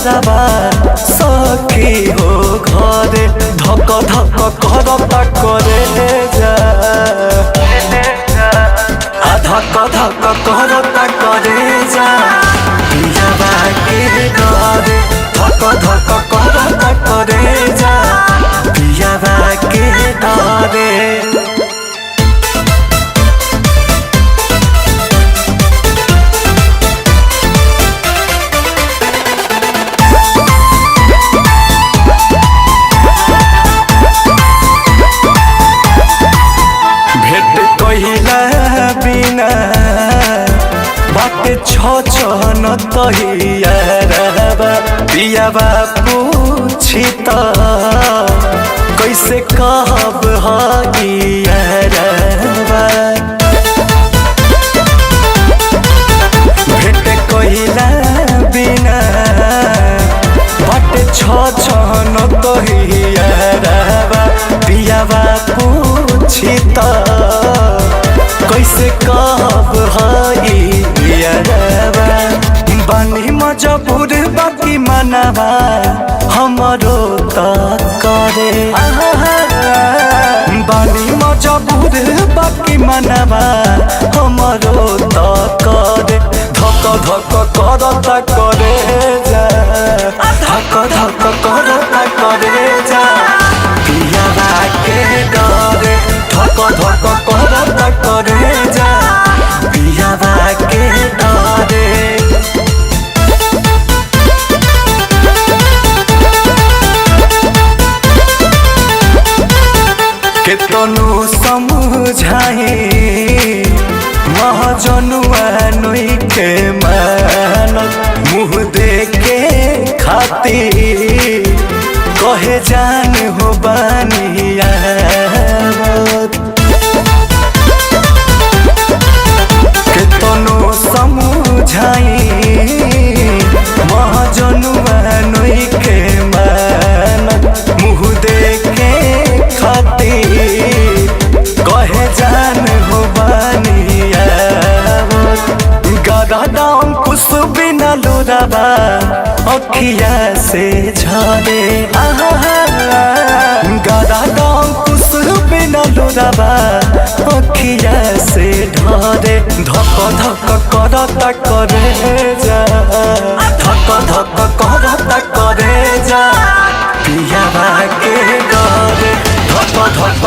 यारबा सखी हो घरे धक धक करता करे जा धक धक करता करे जा पियाबा के घरे धक धक करता करे जा पियाबा के घरे। बिना बाटे छन तहियारबा पियाबा पूछी त कैसे कहब हगियारबा भेट कहिला बिना बाटे छन तहियारबा पियाबा पूछी त कैसे कहब हगियारबा बानी मजबूर बाकी मनवा हमरो त करे बानी मजबूर बाकी मनवा हमरो त करे धक धक करता करे जा धक धक करता करे जा पियाबा के डरे धक धक करता करे जा पियाबा के डरे। केतनो समझाए महजनुआ नोई के मानत मुँह देखे खातिर कहे जान हो बानिया केतनो समझाए महजनुआ नोई के मानत मुँह देखे खातिर कहे जान हो बानिया गदाम कुछ बिना लोराबा अखिया से झरे गदाम कुछ बिना लोराबा अखिया से ढरे धक धक करता करे जा धक धक करता करे जा पियाबा के डरे धक धक